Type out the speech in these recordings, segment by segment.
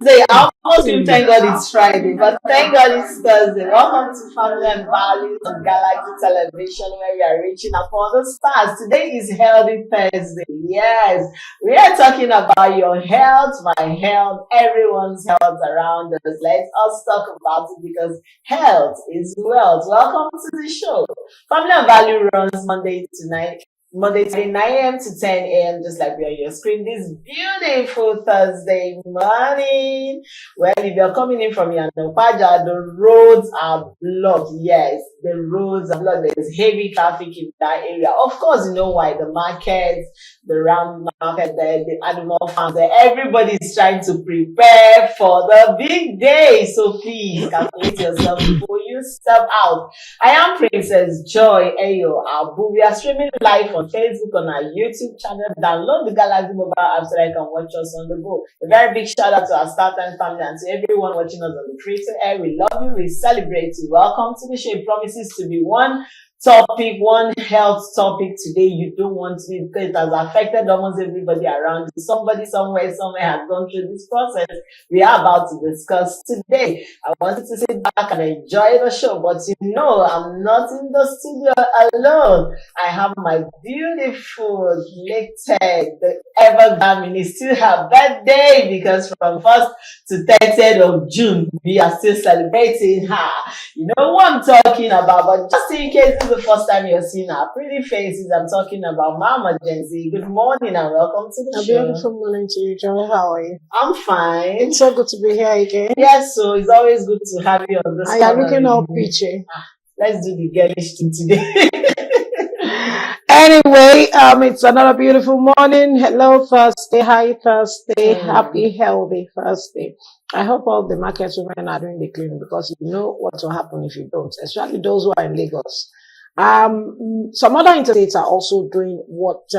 Thursday. I almost scream, thank God it's Friday, but thank God it's Thursday. Welcome to Family and Values on Galaxy Television, where we are reaching upon the stars. Today is Healthy Thursday. Yes, we are talking about your health, my health, everyone's health around us. Let us talk about it because health is wealth. Welcome to the show. Family and Value runs Monday to 9 a.m. to 10 a.m. just like we are on your screen this beautiful Thursday morning. Well, if you're coming in from Yanopaja, the roads are blocked. Yes, the roads are blocked. There's heavy traffic in that area. Of course, you know why. The markets, the round market there, the animal farms there, everybody's trying to prepare for the big day. So please calculate yourself before you step out. I am Princess Joy Ayo Abu. We are streaming live on Facebook on our YouTube channel. Download the Galaxy mobile app so that you can watch us on the go. A very big shout out to our Star Time family and to everyone watching us on the free to air. We love you. We celebrate you. Welcome to the show. It promises to be one health topic today you don't want to be, because it has affected almost everybody around you. Somebody somewhere has gone through this process we are about to discuss today. I wanted to sit back and enjoy the show, but you know I'm not in the studio alone. I have my beautiful Ted, the Evergamini, still her birthday because from 1st to 30th of June we are still celebrating her. You know what I'm talking about, but just in case this is the first time you're seeing our pretty faces, I'm talking about Mama Genzi. Good morning and welcome to the show. A beautiful morning to you, Joy. How are you? I'm fine. It's so good to be here again. Yes, so it's always good to have you on this. I am looking all peachy. Let's do the girlish thing today. Anyway, it's another beautiful morning. Hello, Thursday. Hi, Thursday. Happy, healthy Thursday. I hope all the market women are doing the cleaning because you know what will happen if you don't, especially those who are in Lagos. Some other interstates are also doing what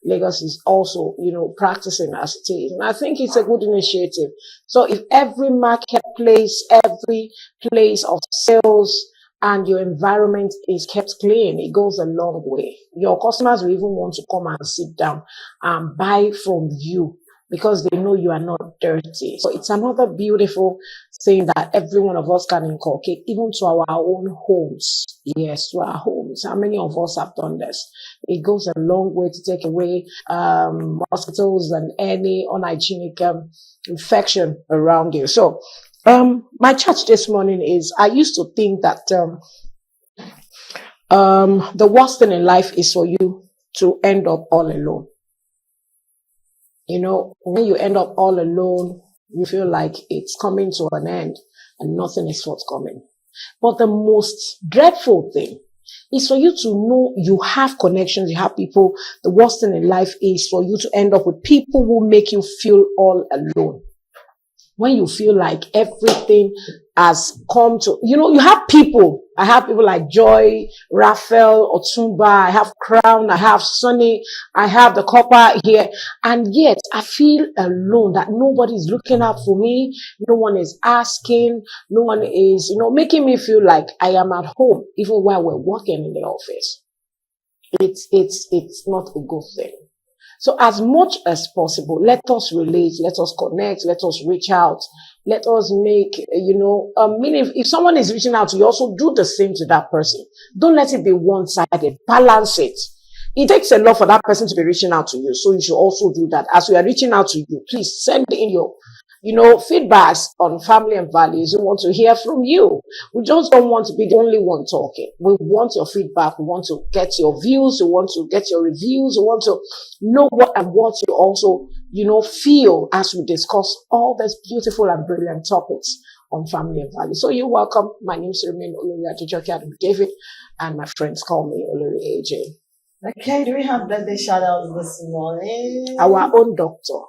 Lagos is also, practicing as it is. And I think it's a good initiative. So if every marketplace, every place of sales and your environment is kept clean, it goes a long way. Your customers will even want to come and sit down and buy from you because they know you are not dirty. So it's another beautiful thing that every one of us can inculcate, even to our own homes. Yes, to our homes. How many of us have done this? It goes a long way to take away mosquitoes and any unhygienic infection around you. So my charge this morning is, I used to think that the worst thing in life is for you to end up all alone. You know, when you end up all alone, you feel like it's coming to an end and nothing is forthcoming. But the most dreadful thing is for you to know you have connections, you have people. The worst thing in life is for you to end up with people who make you feel all alone. When you feel like everything has come to, you have people. I have people like Joy, Raphael, Otumba, I have Crown, I have Sunny, I have the copper here. And yet I feel alone, that nobody is looking out for me. No one is asking. No one is, making me feel like I am at home, even while we're working in the office. It's not a good thing. So as much as possible, let us relate, let us connect, let us reach out, let us make, meaning if someone is reaching out to you, also do the same to that person. Don't let it be one-sided. Balance it. It takes a lot for that person to be reaching out to you. So you should also do that. As we are reaching out to you, please send in your feedbacks on family and values. We want to hear from you. We just don't want to be the only one talking. We want your feedback. We want to get your views. We want to get your reviews. We want to know what you also, feel as we discuss all these beautiful and brilliant topics on family and values. So you're welcome. My name is Remain Olori Adejoke David, and my friends call me Olori AJ. Okay, do we have birthday shout outs this morning? Our own doctor.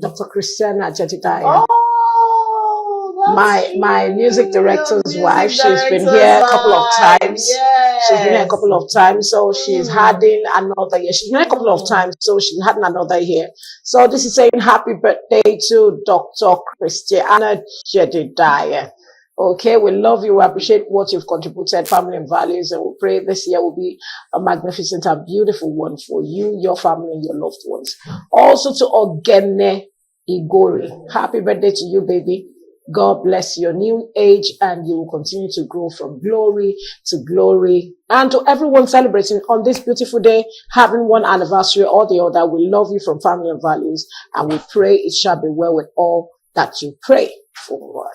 Dr. Christiana Jedediah. Oh, my music director's wife. She's been here a couple of times. Yes. She's been here a couple of times, so she's having another year. She's been here a couple of times, so she's had another year. So this is saying happy birthday to Dr. Christiana Jedediah. Okay, we love you. We appreciate what you've contributed, family and values, and we pray this year will be a magnificent and beautiful one for you, your family, and your loved ones. Also to Ogene Igori. Happy birthday to you, baby. God bless your new age, and you will continue to grow from glory to glory. And to everyone celebrating on this beautiful day, having one anniversary or the other, we love you from Family and Values, and we pray it shall be well with all that you pray for.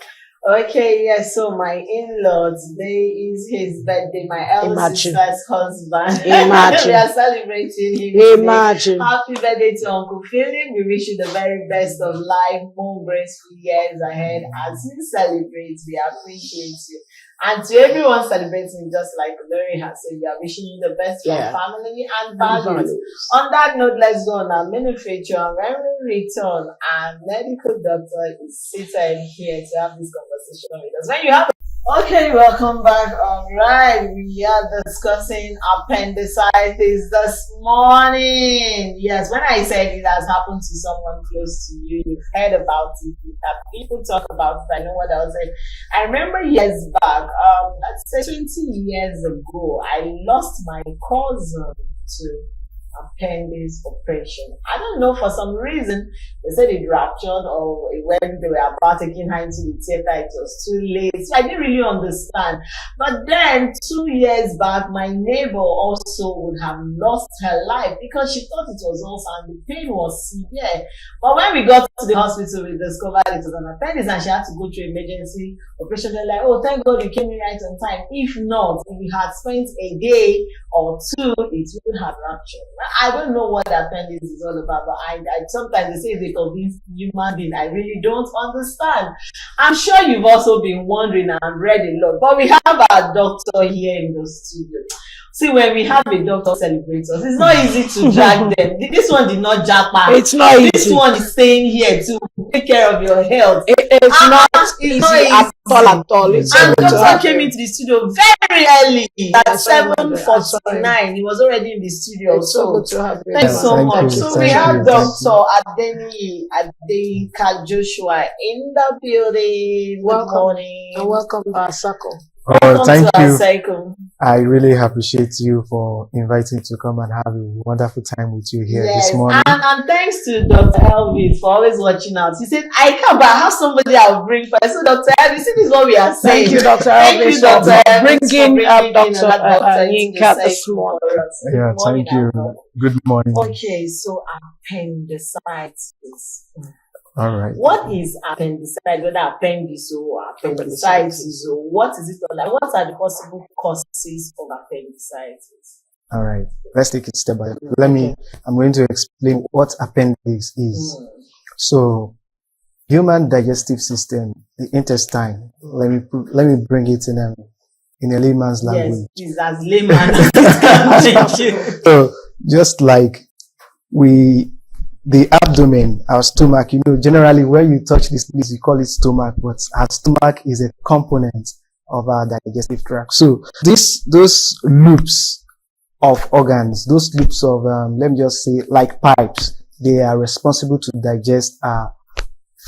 Okay, yes, so my in-law, today is his birthday, my elder sister's husband. Imagine. We are celebrating him Imagine. today. Happy birthday to Uncle Philip. We wish you the very best of life, more graceful years ahead. As you celebrate, we appreciate you. And to everyone celebrating, just like Larry has said, we are wishing you the best for family and values. On that note, let's go on our mini feature. When we return, our medical doctor is seated here to have this conversation with us. When you have Okay, welcome back. All right, we are discussing appendicitis this morning. Yes, when I said it has happened to someone close to you, you've heard about it, you've had people talk about it. I know what I was saying. I remember years back, let's say 20 years ago, I lost my cousin to appendix operation. I don't know, for some reason they said it ruptured, or when they were about taking her into the theater, it was too late. So I didn't really understand. But then 2 years back, my neighbor also would have lost her life because she thought it was ulcer and the pain was severe. But when we got to the hospital, we discovered it was an appendix and she had to go through emergency operation. They're like, oh, thank God you came in right on time. If not, if you had spent a day or two, it would have ruptured. I don't know what the appendix is all about, but I sometimes they say they convince human being. I really don't understand. I'm sure you've also been wondering and read a lot, but we have our doctor here in the studio. See, when we have a doctor celebrate us, it's not easy to drag them. This one did not jack back. It's not easy. This one is staying here to take care of your health. It's not easy at all. And doctor came into the studio very early at 7:49. He was already in the studio. It's so good to have you. Thanks so much. You. So we have Dr. Adeyinka Joshua in the building. Good morning. And welcome to our circle. Oh, thank you. Cycle. I really appreciate you for inviting me to come and have a wonderful time with you here this morning. And thanks to Dr. Elvis for always watching out. He said, I can't, but I have somebody I'll bring first. So Dr. Elvis, this is what we are saying. Thank you, Dr. Thank you, Dr. Elvis, bringing up Dr. Adeyinka this morning. Yeah, thank you. Good morning. Okay, so appendicitis. All right. What is appendicitis? Whether appendix or appendicitis, or what is it like? What are the possible causes of appendicitis? All right. Let's take it step by step. I'm going to explain what appendix is. So, human digestive system, the intestine. Let me bring it in a layman's language. Yes, as layman. So, just like the abdomen, our stomach, generally when you touch this place, you call it stomach, but our stomach is a component of our digestive tract. So those loops of organs, those loops of, let me just say, like pipes, they are responsible to digest our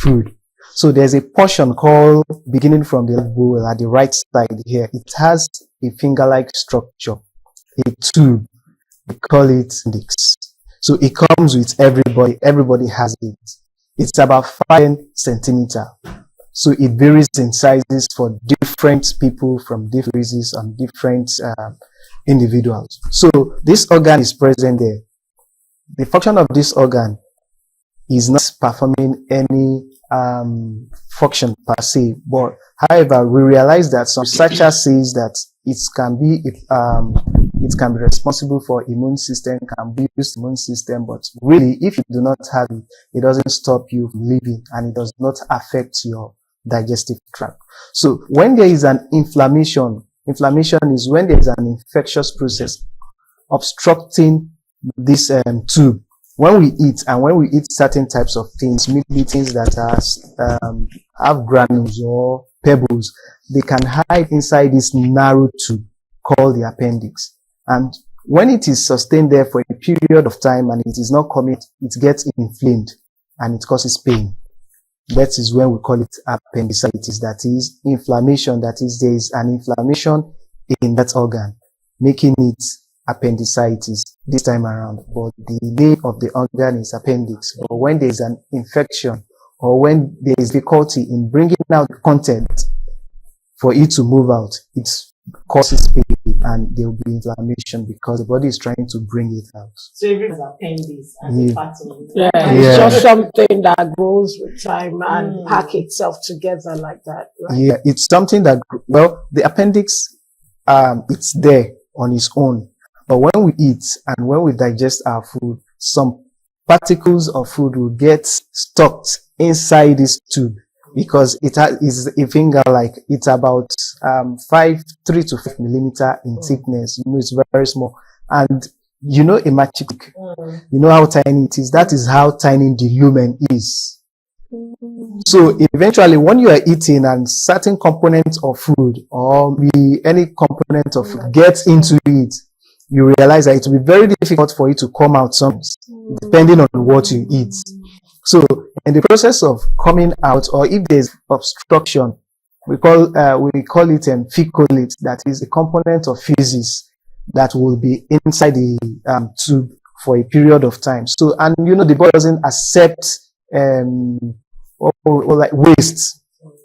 food. So there's a portion called, beginning from the bowl at the right side here, it has a finger-like structure, a tube, we call it appendix. So it comes with everybody. Everybody has it. It's about 5 centimeters. So it varies in sizes for different people from different races and different individuals. So this organ is present there. The function of this organ is not performing any function per se, but however, we realize that some researchers says that it can be responsible for immune system, can be used immune system, but really, if you do not have it, it doesn't stop you from living and it does not affect your digestive tract. So when there is an inflammation is when there is an infectious process obstructing this tube. When we eat certain types of things, maybe things that have granules or pebbles, they can hide inside this narrow tube called the appendix. And when it is sustained there for a period of time and it is not coming, it gets inflamed and it causes pain. That is when we call it appendicitis. That is inflammation. That is, there is an inflammation in that organ, making it appendicitis this time around. But the name of the organ is appendix. But when there is an infection or when there is difficulty in bringing out the content for it to move out, it causes pain and there will be inflammation because the body is trying to bring it out. So everyone's appendix and the part of Yeah, it's just something that grows with time and pack itself together like that. Right? Yeah, it's something that, well, the appendix, it's there on its own. But when we eat and when we digest our food, some particles of food will get stuck inside this tube because it is a finger like it's about 3 to 5 millimeter in thickness. You know, it's very small. And you know, a matchstick, you know how tiny it is. That is how tiny the lumen is. So eventually, when you are eating and certain components of food or any component of food gets into it, you realize that it will be very difficult for it to come out sometimes, depending on what you eat. So in the process of coming out, or if there's obstruction, we call it fecolate, that is a component of feces that will be inside the tube for a period of time. So, and you know, the body doesn't accept or like waste.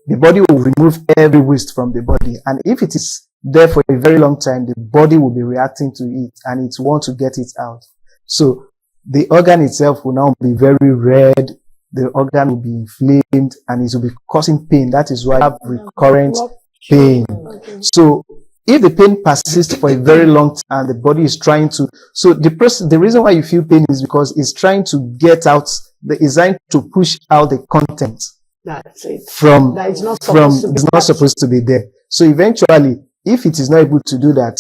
The body will remove every waste from the body, and if it is there for a very long time, the body will be reacting to it and it wants to get it out. So the organ itself will now be very red, the organ will be inflamed and it will be causing pain. That is why I have recurrent pain. So if the pain persists for a very long time and the body is trying to, so the reason why you feel pain is because it's trying to get out, it's trying to push out the content. That's it. From, that is not it's not supposed to be there. So eventually, if it is not able to do that,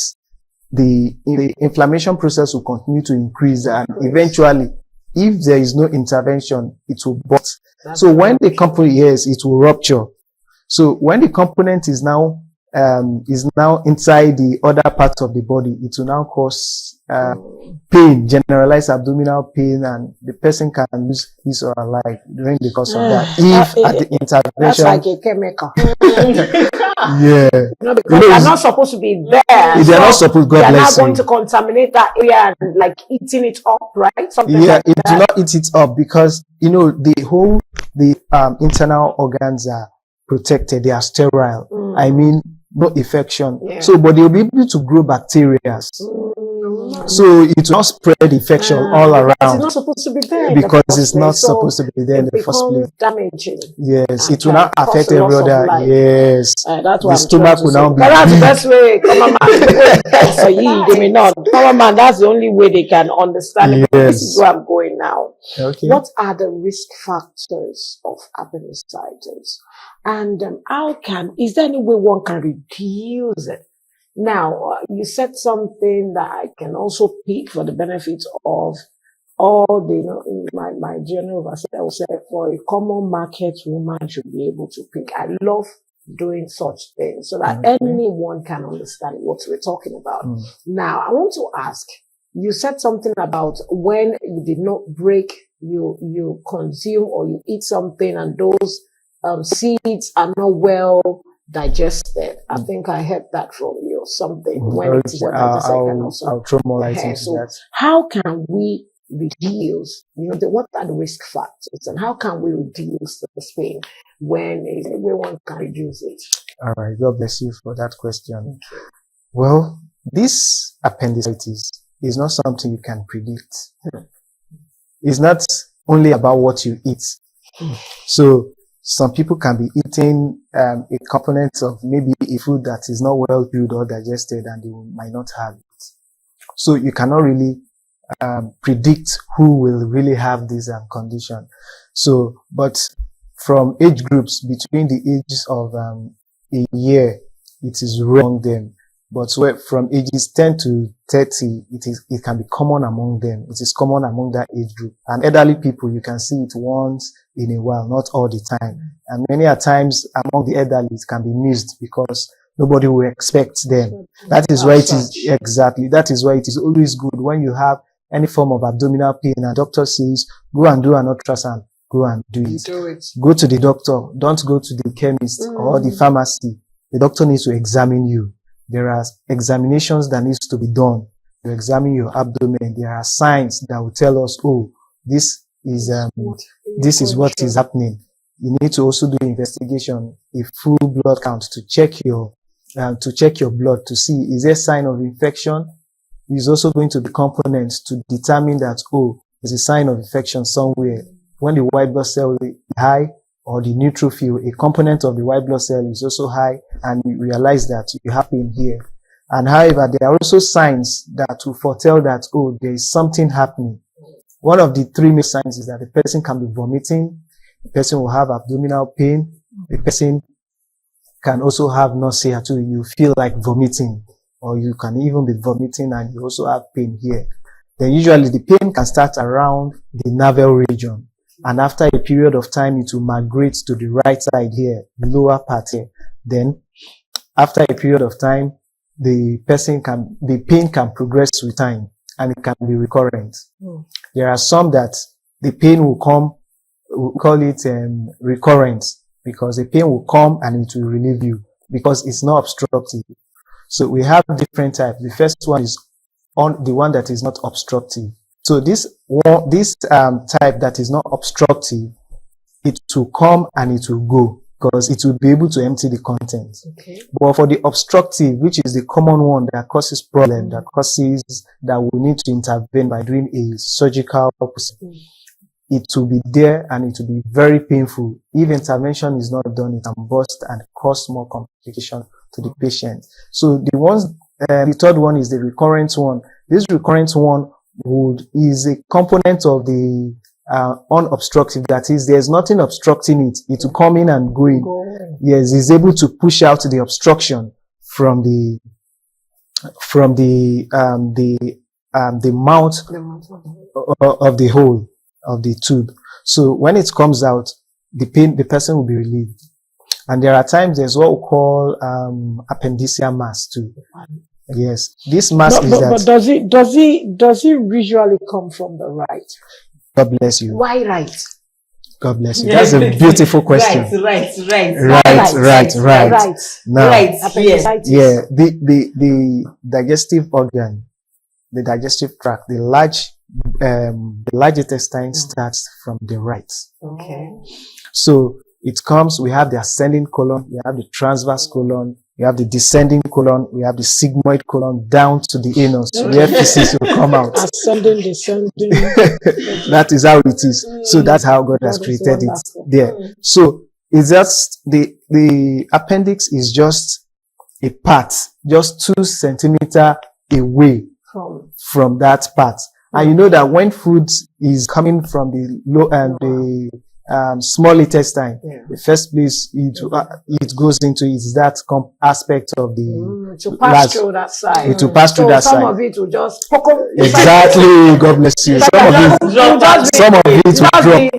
the inflammation process will continue to increase, and eventually, if there is no intervention, it will burst. So when the component, yes, it will rupture. So when the component is now inside the other part of the body, it will now cause pain, generalized abdominal pain, and the person can lose his or her life during the course of that. If at the intervention, that's like a chemical. Yeah, because they're not supposed to be there. They're not supposed. God bless They're not going to contaminate that area and like eating it up, right? Something like it that. do not eat it up because you know the internal organs are protected. They are sterile. I mean, no infection. Yeah. So, but they'll be able to grow bacteria. So it will not spread infection all around. It's not supposed to be there because it's not supposed to be there in the first place. Damaging. Yes, it will not affect every other. Yes, that's the stomach will now be. That's the best way. Come on, man. So they may not. Come on, man. That's the only way they can understand it. Yes. This is where I'm going now. Okay. What are the risk factors of appendicitis? And is there any way one can reduce it? Now, you said something that I can also pick for the benefit of all the, my journal was said for a common market woman should be able to pick. I love doing such things so that anyone can understand what we're talking about. Now, I want to ask, you said something about when you did not break, you consume or you eat something and those seeds are not well digested. I think I heard that from you or something. When it is I'll throw more light into that. How can we reduce, what are the risk factors and how can we reduce the pain when everyone can reduce it? All right. God bless you for that question. Well, this appendicitis is not something you can predict. It's not only about what you eat. So some people can be eating a component of maybe a food that is not well chewed or digested and they might not have it. So you cannot really predict who will really have this condition. So, but from age groups between the ages of a year, it is wrong then. But from ages 10 to 30, it can be common among them. It is common among that age group. And elderly people, you can see it once in a while, not all the time. And many a times among the elderly, it can be missed because nobody will expect them. That is why it is, exactly. That is why it is always good when you have any form of abdominal pain and doctor says, go and do an ultrasound. Go and do it. Go to the doctor. Don't go to the chemist or the pharmacy. The doctor needs to examine you. There are examinations that needs to be done. You examine your abdomen. There are signs that will tell us, oh, this is what is happening. you need to also do investigation, a full blood count to check your blood to see is there a sign of infection. Is also going to be components to determine that, oh, there's a sign of infection somewhere. When the white blood cell is high or the neutrophil, a component of the white blood cell is also high, and you realize that you have pain here. And however, there are also signs that will foretell that, oh, there is something happening. One of the three main signs is that the person can be vomiting, the person will have abdominal pain, the person can also have nausea too. You feel like vomiting, or you can even be vomiting and you also have pain here. Then usually the pain can start around the navel region. And after a period of time, it will migrate to the right side here, the lower part here. Then after a period of time, the pain can progress with time and it can be recurrent. There are some that the pain will come, we'll call it recurrent, because the pain will come and it will relieve you because it's not obstructive. So we have different types. The first one is the one that is not obstructive. So this type that is not obstructive, it will come and it will go because it will be able to empty the content. Okay. But for the obstructive, which is the common one that causes problem, that will need to intervene by doing a surgical procedure, it will be there and it will be very painful. If intervention is not done, it can burst and cause more complication to the patient. So the third one is the recurrent one. This recurrent one is a component of the unobstructive. That is, there's nothing obstructing it. It will come in and go in. Yes, it's able to push out the obstruction from the mouth of the hole of the tube. So when it comes out, the person will be relieved. And there are times there's what we call appendiceal mass too. Yes, this mass But does it usually come from the right? God bless you. Why right? God bless you. That's a beautiful question. Right. Now, Appendicitis. yeah, the digestive organ, the digestive tract, the large intestine starts from the right. Okay. So it comes, we have the ascending colon, we have the transverse colon, we have the descending colon, we have the sigmoid colon down to the anus, where feces will come out. Ascending, descending. That is how it is. So that's how God has created it there. So it's just the appendix is just a part, just 2 centimeters away from that part. And you know that when food is coming from the low and the small intestine, the first place it goes into is that aspect of the to pass through that side. It will pass through that some side. of it will just Exactly. God bless you. Some of it will drop.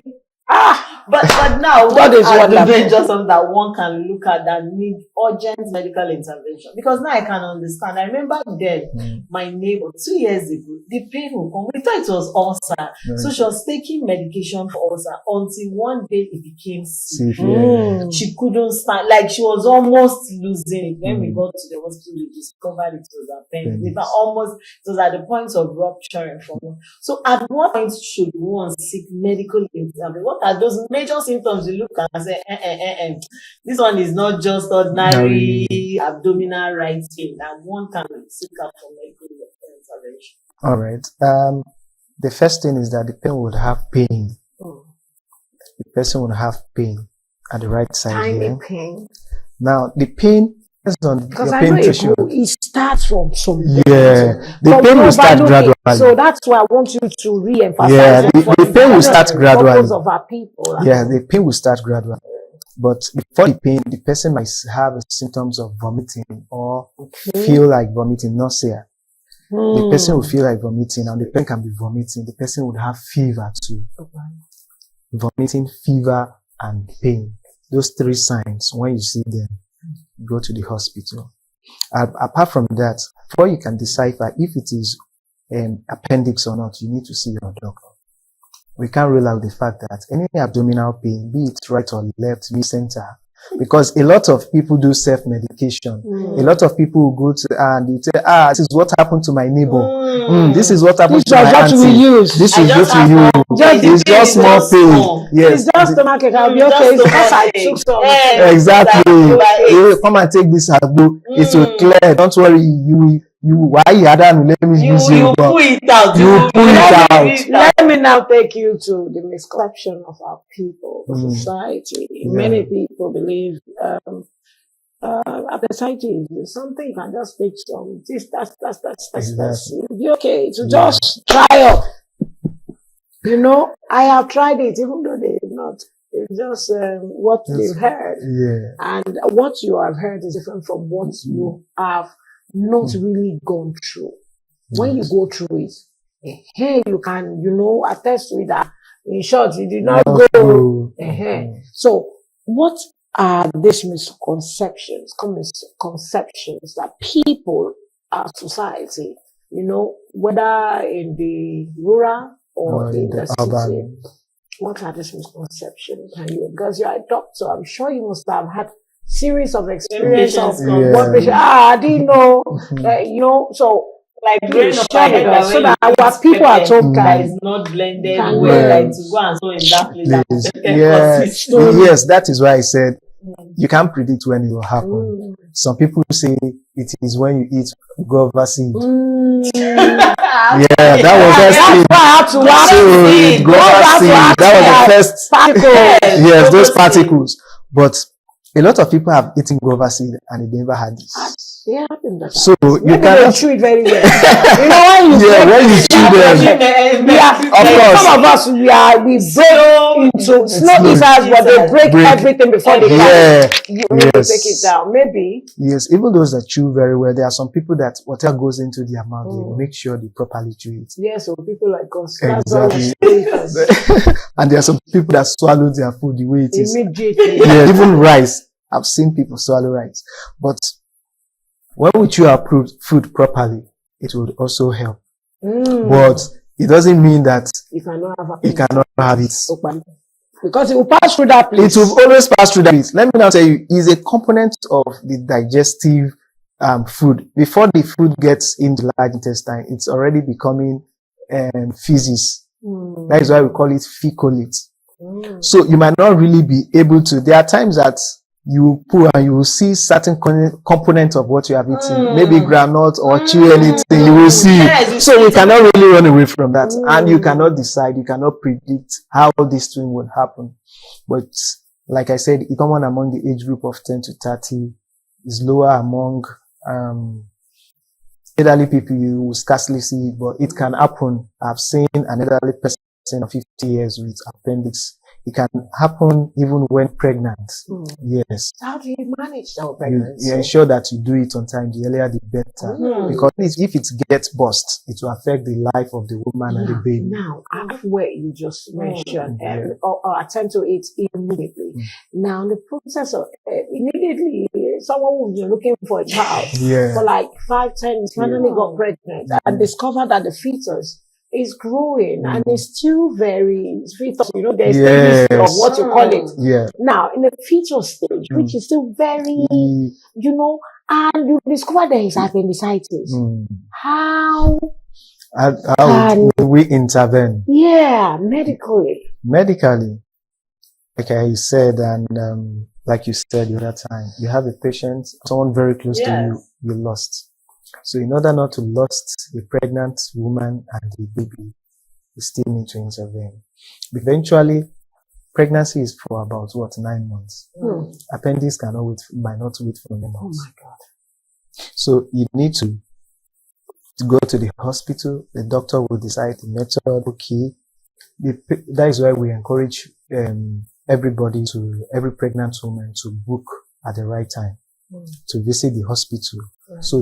But now, God is wonderful. just something that one can look at that need urgent medical intervention. Because now I can understand. I remember then, my neighbor, 2 years ago, the pain would come. We thought it was ulcer. So she was taking medication for ulcer until one day it became severe. She couldn't stand, like she was almost losing it. When we got to the hospital, we discovered it was appendix. It was at the point of rupturing from her. So at what point should one seek medical intervention? What are those major symptoms you look at and say, this one is not just ordinary abdominal right pain, and one can seek out for medical intervention? All right. The first thing is that the patient would have pain. The person would have pain at the right side here. Pain. Now, the pain is on because your I pain know tissue. it starts from some. The pain will start gradually. So that's why I want you to re-emphasize. Yeah, the pain will start gradually. Of our people. Yeah, the pain will start gradually. But before the pain, the person might have symptoms of vomiting or feel like vomiting, nausea. The person will feel like vomiting, and the person can be vomiting. The person would have fever too. Vomiting, fever, and pain. Those 3 signs, when you see them, go to the hospital. Apart from that, before you can decipher if it is an appendix or not, you need to see your doctor. We can't rule out the fact that any abdominal pain, be it right or left, be center, because a lot of people do self-medication. A lot of people go to and they say, this is what happened to my neighbor. This is what happened This to was my what we auntie. use. This I is just what we have use. one pain. It's The pain just is small just pain. small. Yes. It's just stomach ache. I'll be Just okay. It's because I stomach took ache. some. Yes. Exactly. Like Hey, come and take this agbo. It will clear. Don't worry. Why you had that? Let me use you you. pull it out. You pull it out. Let me now take you to the misconception of our people, society. Yeah. Many people believe appendicitis is something you can just take some. That's. Exactly. It'll be okay to just try up. You know, I have tried it, even though they've not. It's just what they've heard. Yeah. And what you have heard is different from what you have not really gone through. When you go through it, hey, you can, attest to it that, in short, you did not go. So, what are these misconceptions that people, our society, whether in the rural or in the city, urban. what are these misconceptions? Because you're a doctor, I'm sure you must have had series of experience of one patient. I didn't know, so like brain of share with us so that our people at home that is not blended can well, like to go and so in that place. Yes, that is why I said you can't predict when it will happen. Some people say it is when you eat guava seed. Yeah, that was the first particles. Yes, those particles. But a lot of people have eaten guava seed and they never had this. Yeah, so maybe you cannot chew it very well. When you chew them, of course. Some of us we break into slow eaters, but they break everything before they can. You take it down. Maybe. Yes, even those that chew very well, there are some people that whatever goes into their mouth, they make sure they properly chew it. Yes, so people like us. Exactly. And there are some people that swallow their food the way it is. Immediately. Yeah, even rice. I've seen people swallow rice. But when we chew our food properly, it will also help. But it doesn't mean that you cannot have it. Because it will pass through that place. It will always pass through that place. Let me now tell you, it's a component of the digestive food. Before the food gets into the large intestine, it's already becoming feces. That is why we call it fecolate. So you might not really be able to. There are times that you pull and you will see certain components of what you have eaten, maybe granite or chew anything, you will see. So we cannot really run away from that. And you cannot decide, you cannot predict how this thing will happen. But like I said, it's common among the age group of 10 to 30, is lower among elderly people. You will scarcely see it, but it can happen. I've seen an elderly person of 50 years with appendix. It can happen even when pregnant. Yes. How do you manage that pregnancy? You ensure that you do it on time. The earlier, the better. Because if it gets burst, it will affect the life of the woman and the baby. Now, where you just mentioned, or attend to it immediately. Now, the process of immediately, someone who's been looking for a child for like 5, 10 years, finally got pregnant and discovered that the fetus is growing and it's still very fetus. There's stages of what you call it. Now, in the fetal stage, which is still very, and you discover there is appendicitis. How do we intervene? Yeah, medically. Medically, like I said, and like you said the other time, you have a patient, someone very close to you, you lost. So in order not to lose the pregnant woman and the baby, you still need to intervene. Eventually, pregnancy is for about 9 months. Appendix might not wait for 9 months. Oh my God. So you need to go to the hospital. The doctor will decide the method. Okay. That is why we encourage every pregnant woman to book at the right time to visit the hospital. So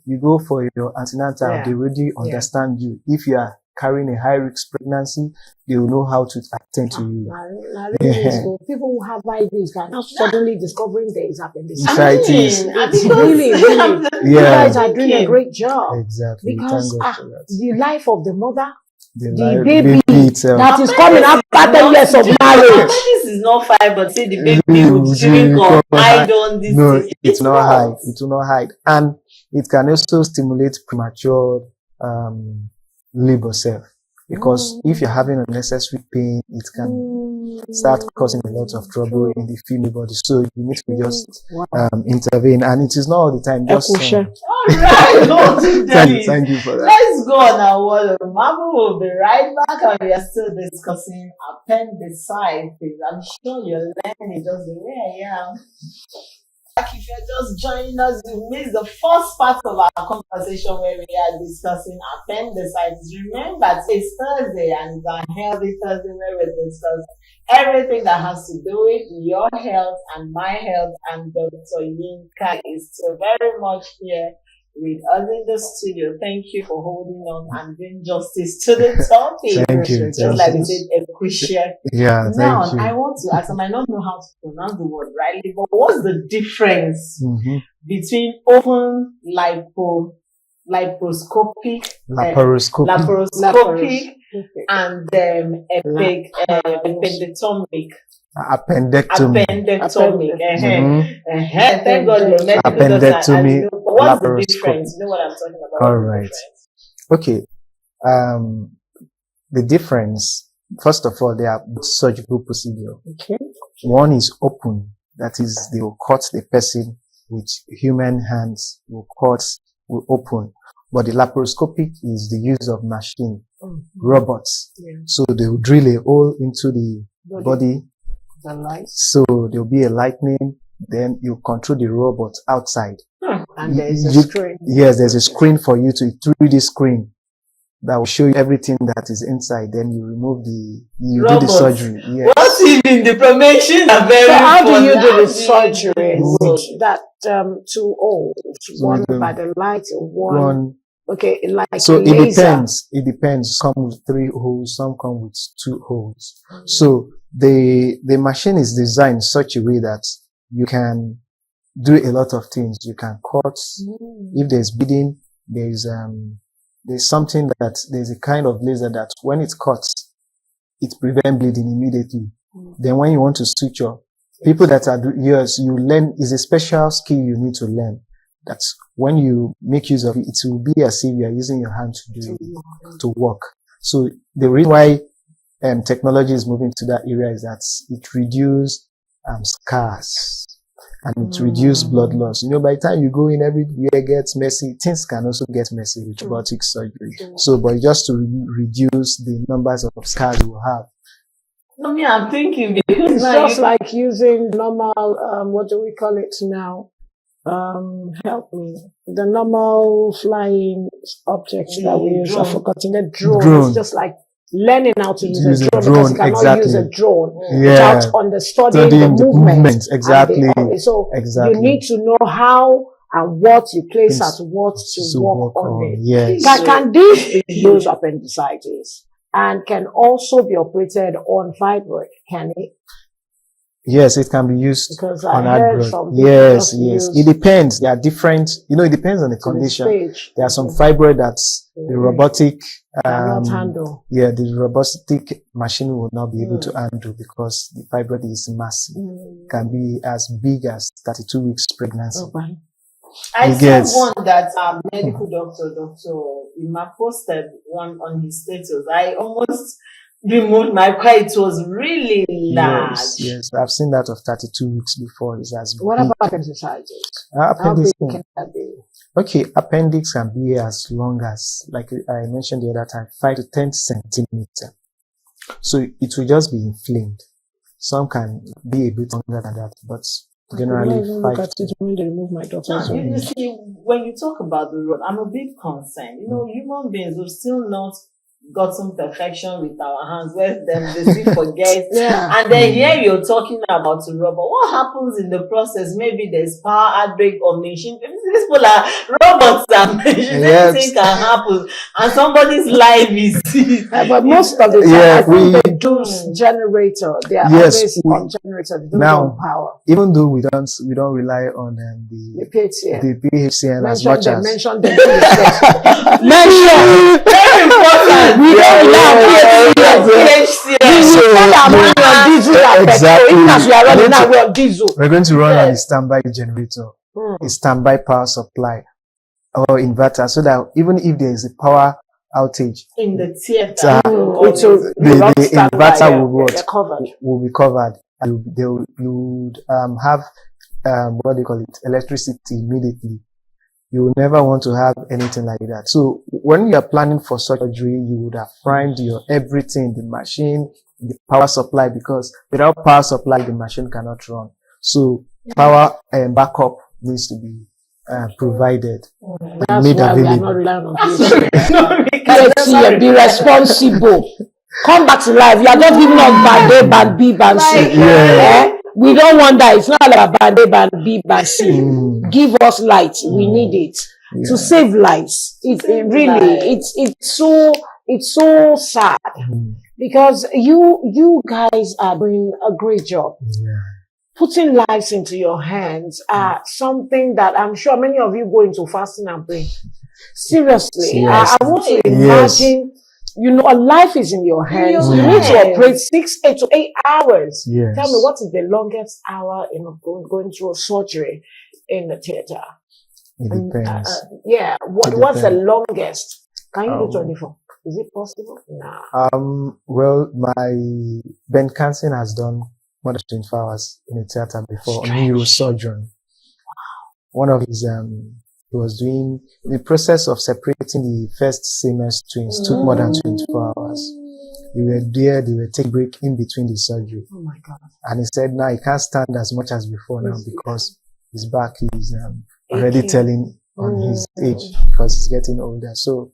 you go for your antenatal, they already understand you. If you are carrying a high risk pregnancy, they will know how to attend to you. So people who have IVs are now suddenly discovering there is appendicitis. Really, you guys are doing a great job. Exactly. Because the life of the mother the baby itself. that is coming after 10 years of marriage. This is not fine, but say the baby would drink or hide on this No, thing. it will not hide. It will not hide. And it can also stimulate premature labor self. Because if you're having unnecessary pain, it can start causing a lot of trouble in the female body. So you need to just intervene. And it is not all the time. Just All right, thank you for that. Let's go on our word. Mama will be right back, and we are still discussing appendicitis. I'm sure you're learning just the way I am. If you're just joining us, you missed the first part of our conversation where we are discussing appendicitis. Remember, it's Thursday and it's a healthy Thursday where we discuss everything that has to do with your health and my health. And Dr. Yinka is still very much here with us in the studio. Thank you for holding on and doing justice to the topic. Thank you. Just like we said, a question. Yeah, Now, thank you. I want to ask, I might not know how to pronounce the word rightly, but what's the difference between open laparoscopic and appendectomy? Thank God you're medical Appendectomy, doctor. What's the laparoscopy. difference? You know what I'm talking about? All right. Okay. The difference, first of all, they are surgical procedure. Okay. One is open, that is, they will cut the person with human hands, will open. But the laparoscopic is the use of machine, robots. Yeah. So they will drill a hole into the body. The light. So there will be a lightning, then you control the robot outside. And there's a screen. Yes, there's a screen for you, to 3D screen that will show you everything that is inside. Then you remove do the surgery. Yes. What even the machines are very So how do fun. you do the surgery with that two holes? One by the light and one okay, like so a laser. It depends. Some with 3 holes, some come with 2 holes. So the machine is designed in such a way that you can do a lot of things. You can cut. If there's bleeding, there's something there's a kind of laser that when it cuts, it prevents bleeding immediately. Then when you want to suture, people that are you learn is a special skill you need to learn. That's when you make use of it, it will be as if you are using your hand to work. So the reason why technology is moving to that area is that it reduces scars and it reduces blood loss. You know, by the time you go in, everywhere gets messy. Things can also get messy with robotic surgery. So, but just to reduce the numbers of scars you will have. No, me, I'm thinking because it's just like using normal, what do we call it now? Help me. The normal flying objects that we use. I've forgotten the drone. It's just like learning how to use a drone because you cannot use a drone without studying the movement. Exactly. So you need to know how and what you place at what to work on it. Yes. Can this be used appendicitis and can also be operated on fibroid? Can it? Yes, it can be used because on fibroid. Yes. It depends. They are different. You know, it depends on the condition. There are some fibroid that's the robotic handle. Yeah, the robotic machine will not be able to handle because the fibroid is massive. Can be as big as 32 weeks pregnancy. Okay. I saw one that medical Dr. Ima posted one on his status. I almost removed my car. It was really large. Yes, I've seen that of 32 weeks before. It's as what big. About appendicitis? How big can that be? Okay, appendix can be as long as, like I mentioned the other time, 5 to 10 centimeters. So it will just be inflamed. Some can be a bit longer than that, but generally 5 to remove my daughter's you see, when you talk about the road, I'm a bit concerned. You know, human beings will still not gotten perfection with our hands where they still forget. And then here you're talking about a robot. What happens in the process? Maybe there's power outbreak or machine. These people are robots and machines. Anything can happen. And somebody's life is but most of the time, I think the use generator. They are Yes, always on generator. They don't now, run power. even though we don't rely on The the PHCN. PHCN as Mention much them. as Mention them. Mention. Very important. We don't rely on PHCN. PHCN. We are running on diesel and petrol. Exactly. Even as we are running now, we're on diesel. we're going to run on a standby generator, Hmm. a standby power supply or inverter, so that even if there is a power outage, In the theater. It will the inverter will They're covered. will be covered, and you would have what they call it, electricity immediately. You will never want to have anything like that. So when you are planning for surgery, you would have primed your everything, the machine, the power supply, because without power supply, the machine cannot run. So power and backup needs to be provided and That's made why we are available. not relying on PHCN. Be responsible. Come back to life. You are just giving us band A, band B, band C. Yeah. We don't want that. It's not like band A, band B, band C. Give us light. We need it to save lives. It really, it's so sad because you guys are doing a great job. Yeah. Putting lives into your hands are something that I'm sure many of you go into fasting and praying. Seriously, I want to imagine, a life is in your hands. You need to operate 8 to 8 hours. Yes. Tell me, what is the longest hour in going through a surgery in the theater? It depends. What's the longest? Can you do 24? Is it possible? Nah. Well, my Ben Canson has done more than 24 hours in a theater before, a neurosurgeon. One of his, he was doing the process of separating the first Siemens twins took more than 24 hours. They were there, they were taking break in between the surgery. Oh my God. And he said now he can't stand as much as before now because his back is already telling on his age because he's getting older. So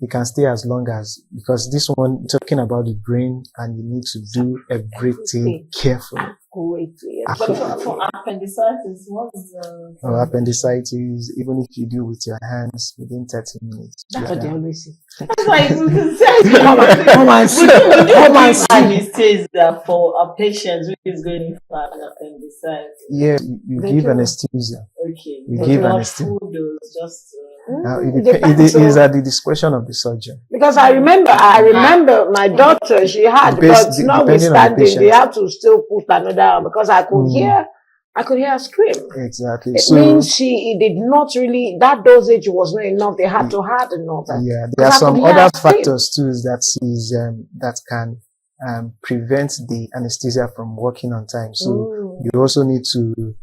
he can stay as long as, because this one talking about the brain and you need to do everything carefully. But for appendicitis, what's the... Appendicitis, even if you do with your hands within 30 minutes. That's what they always say. That's like, Come and see. Come and see. Anesthesia for a patient who is going for an appendicitis. Yeah, you give anesthesia. Okay. You give not anesthesia. food dose, just... It is at the discretion of the surgeon. Because I remember my daughter, she had, but notwithstanding, they have to still put another, because I could hear her scream. Exactly. It means it did not really, that dosage was not enough. They had to add another. Yeah, there are some other factors too that can prevent the anesthesia from working on time. So you also need to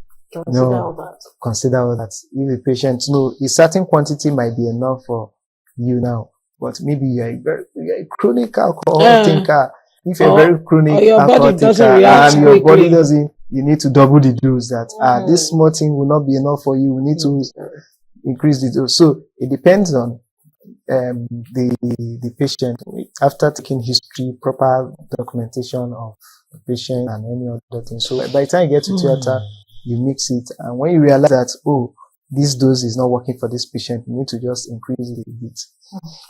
consider all that. If the patient, a certain quantity might be enough for you now, but maybe you're a chronic alcohol thinker. If you're very chronic alcohol thinker and your body doesn't, you need to double the dose. That this small thing will not be enough for you. We need to increase the dose. So it depends on the patient. After taking history, proper documentation of the patient and any other thing. So by the time you get to theater, you mix it, and when you realize that, this dose is not working for this patient, you need to just increase it a bit.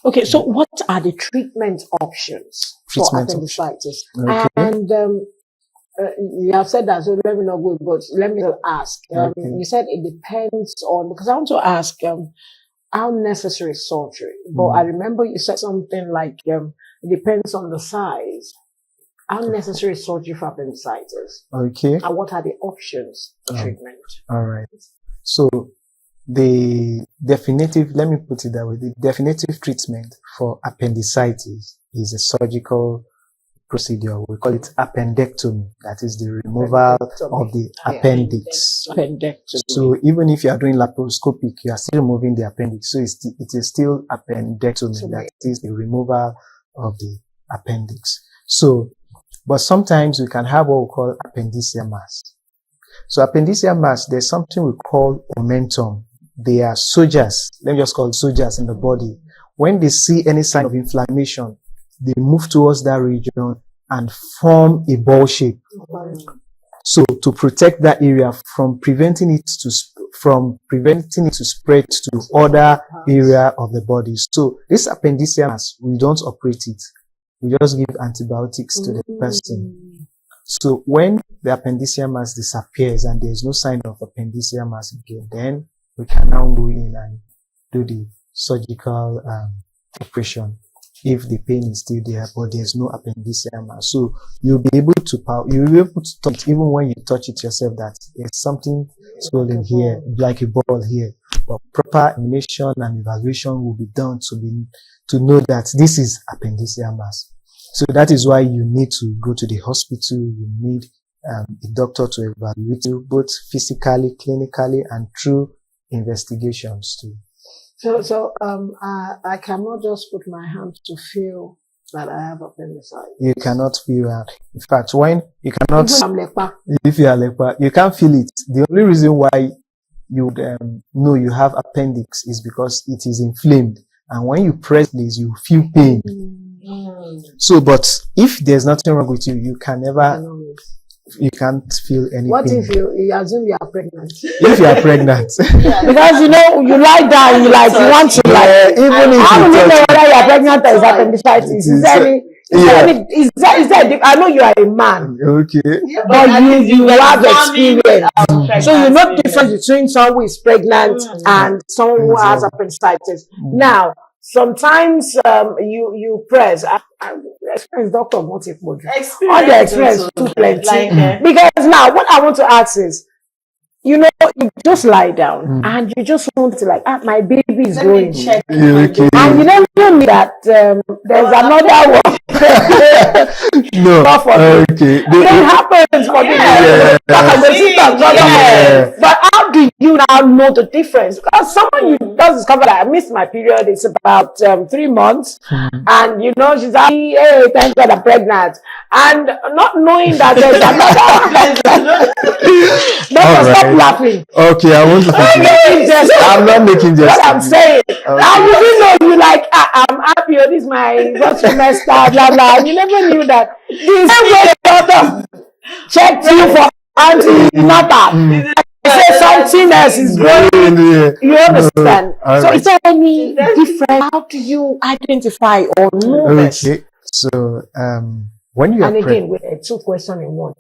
Okay, so what are the treatment options for appendicitis? Okay. And you have said that, so let me not go, but let me ask. You said it depends on, because I want to ask how necessary is surgery. But I remember you said something like it depends on the size. How necessary is surgery for appendicitis? Okay. And what are the options for treatment? All right. So the definitive, let me put it that way, the definitive treatment for appendicitis is a surgical procedure. We call it appendectomy. That is the removal of the appendix. Appendectomy. So even if you are doing laparoscopic, you are still removing the appendix. So it is still appendectomy. That is the removal of the appendix. So, but sometimes we can have what we call appendiceal mass. So appendiceal mass, there's something we call momentum. They are soldiers. Let me just call it soldiers in the body. When they see any sign of inflammation, they move towards that region and form a ball shape. So to protect that area from preventing it to spread to other area of the body. So this appendiceal mass, we don't operate it. we just give antibiotics to the person. So when the appendiceal mass disappears and there is no sign of appendiceal mass again, then we can now go in and do the surgical operation if the pain is still there, but there's no appendiceal mass. So you'll be able to touch, even when you touch it yourself, that there's something swollen here, like a ball here. But proper examination and evaluation will be done to know that this is appendiceal mass. So that is why you need to go to the hospital. You need a doctor to evaluate you, both physically, clinically, and through investigations too. So I cannot just put my hand to feel that I have appendicitis. You cannot feel it. In fact, when you cannot, if you are leper, you can't feel it. The only reason why you know you have appendix is because it is inflamed, and when you press this, you feel pain. So, but if there's nothing wrong with you, you can never. You can't feel any What pain. if you assume you are pregnant? If you are pregnant. Because you lie down, you want to even if how will you know whether you are pregnant or is appendicitis? Is there I know you are a man. Okay. But you have experience. So you know the difference between someone who is pregnant and someone who has appendicitis. Now, sometimes you press. Experience doctor won't take more. All the experience too plenty. Because now what I want to ask is, you just lie down and you just want to my baby is growing. Okay. And you never knew that there's another one. No. Okay. It happens for people. But how do you now know the difference? Because someone you just discover that I missed my period, it's about 3 months, and she's like, hey, thank God I'm pregnant, and not knowing that there's another. Stop laughing. Okay, I want to I'm not making jest. What I'm saying. Okay. How would you know you I'm happy, this is my first semester, blah blah. You never knew that. This way doctor checked you for antenatal. Say something else is going. You understand? So right. Is there any difference? How do you identify or know this? Okay. So when you are again, with 2 questions in one.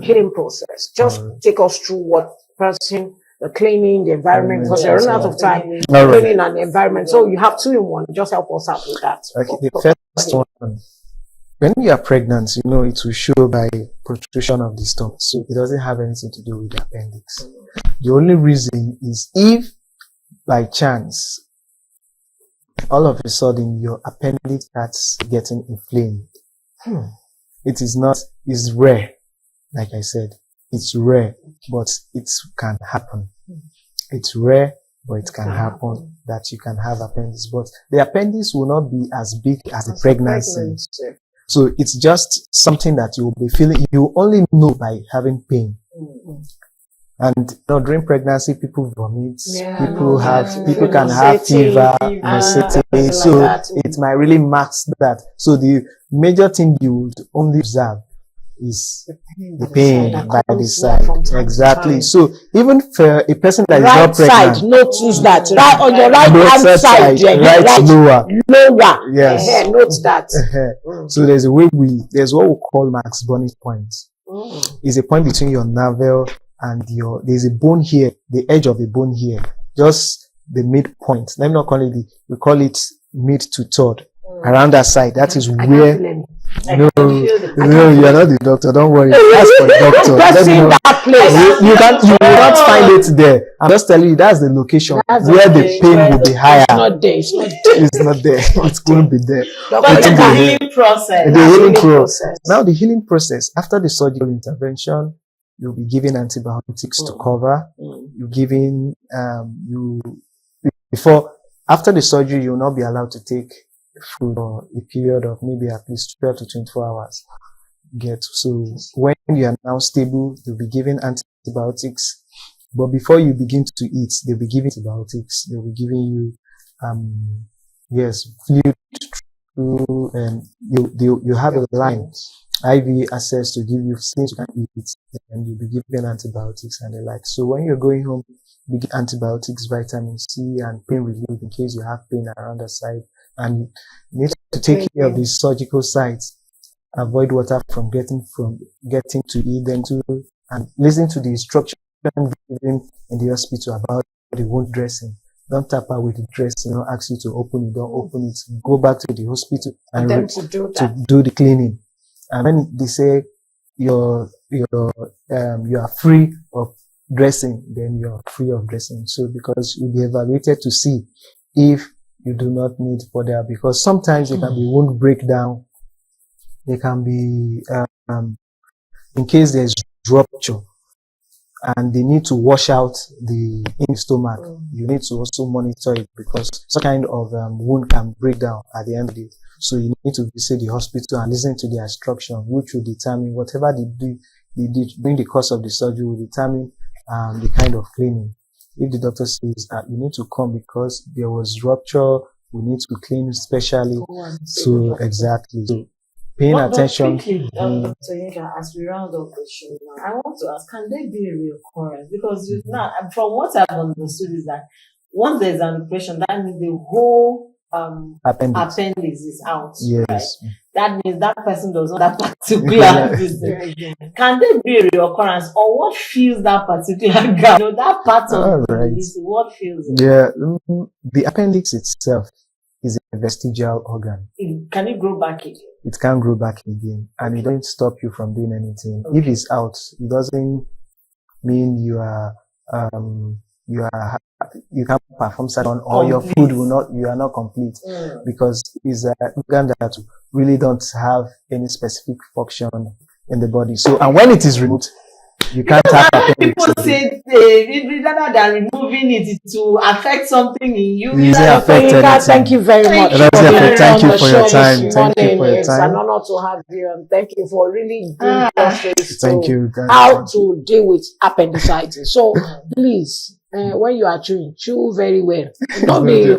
Healing process. Just take us through what person, the cleaning, the environment, because you're running out of time. Cleaning and the environment. So you have 2 in 1. Just help us out with that. Okay. The first one, when you are pregnant, it will show by protrusion of the stomach. So it doesn't have anything to do with the appendix. The only reason is if by chance, all of a sudden your appendix starts getting inflamed. It's rare. Like I said, it's rare, but it can happen. It's rare, but it can happen that you can have appendix. But the appendix will not be as big as the pregnancy. So it's just something that you will be feeling. You only know by having pain. And during pregnancy, people vomit. People can have fever, so it might really mask that. So the major thing you would only observe is the pain by the side. Exactly. So even for a person that is not pregnant, notice that right on your right hand side, lower. Yes. Note that. So there's what we call Max Bonnet point. It's a point between your navel and there's a bone here, the edge of the bone here, just the midpoint. Let me not call it we call it mid to third. Around that side, that is where. No, you are not the doctor. Don't worry. Ask for the doctor. You will not find it there. I'm just telling you that's the location where the pain will be higher. It's not there. It couldn't be there. But it's the healing process. The healing process. Now the healing process after the surgical intervention, you'll be given antibiotics to cover. You're giving after the surgery, you'll not be allowed to take food for a period of maybe at least 12 to 24 hours. So when you are now stable, you'll be given antibiotics. But before you begin to eat, they'll be giving antibiotics. They'll be giving you, fluid through, and you have a line, IV access to give you things you can eat, and you'll be given antibiotics and the like. So when you're going home, you get antibiotics, vitamin C, and pain relief in case you have pain around the side. and you need to take care of the surgical sites. Avoid water from getting to it, then to and listen to the instruction given in the hospital about the wound dressing. Don't tamper with the dressing. Don't ask you to open it. Don't open it. Go back to the hospital and to do the cleaning. And when they say you are free of dressing, then you're free of dressing. So because you'll be evaluated to see if you do not need further, because sometimes there can be wound breakdown. There can be, in case there's rupture and they need to wash out the stomach, you need to also monitor it, because some kind of wound can break down at the end of it. So you need to visit the hospital and listen to their instruction, which will determine whatever they did during the course of the surgery will determine the kind of cleaning. If the doctor says you need to come because there was rupture, we need to clean specially. So exactly. So paying attention. Quickly, Dr. Yinka, as we round up the show now, I want to ask, can there be a reoccurrence? Because now, from what I've understood is that once there's an operation, that means the whole appendix is out. Yes. Right? That means that person does not have that particular business. Can there be a reoccurrence, or what fills that particular gap? You know, that part of the disease, what fills it? Yeah, the appendix itself is a vestigial organ. Can it grow back again? It can grow back again, and it doesn't stop you from doing anything. If it's out, it doesn't mean you can't perform certain, or your food you are not complete, because it's an organ that really don't have any specific function in the body. So, and when it is removed, you can't have appendix. People say rather than removing it to affect something in you. Thank you very much. Thank you for your time. Thank you for your It's time. an honor to have you, and thank you for really doing justice Thank you. how to deal with appendicitis. So please, when you are chewing, chew very well. Don't be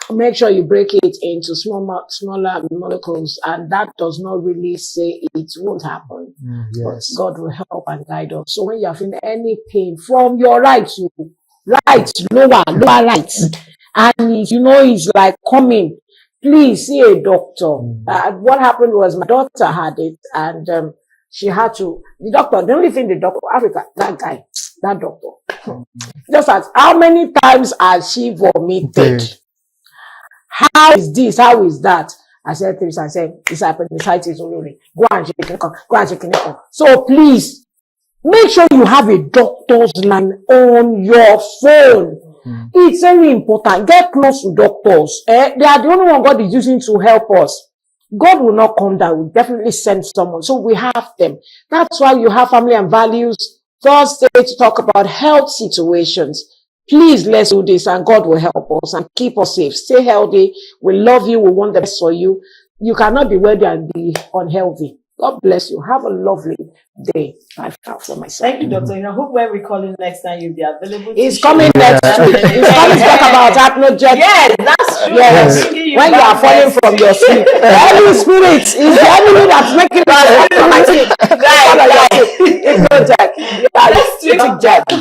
make sure you break it into smaller molecules, and that does not really say it won't happen. Yes. But God will help and guide us. So when you are feeling any pain from your right to lower right, and it's like coming, please see a doctor. What happened was my daughter had it, and she had to. The doctor, the only thing the doctor, Africa, that doctor, just asked, how many times has she vomited? How is this? How is that? I said things. I said, it's appendicitis only. Go and check it. Go and check it. So please, make sure you have a doctor's line on your phone. It's very important. Get close to doctors. They are the only one God is using to help us. God will not come down. We'll definitely send someone. So we have them. That's why you have Family and Values Thursday to talk about health situations. Please, let's do this, and God will help us and keep us safe. Stay healthy. We love you. We want the best for you. You cannot be wealthy and be unhealthy. God bless you. Have a lovely day. Bye for myself. Thank you, Doctor. I hope when we call in next time, you'll be available. It's coming next week. It's coming to talk about Apnojet. Yes, that's true. Yes. When you are falling from your sleep, the Holy Spirit is the enemy that's making it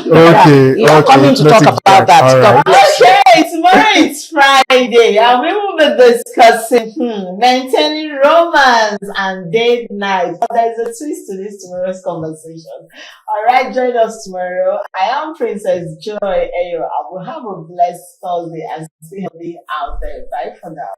Okay. Coming to talk about that. Right. Okay, tomorrow it's Friday, and we will be discussing maintaining romance and date night. But there's a twist to this tomorrow's conversation. All right, join us tomorrow. I am Princess Joy Ayo. I will have a blessed Thursday and stay healthy out there. Bye for now.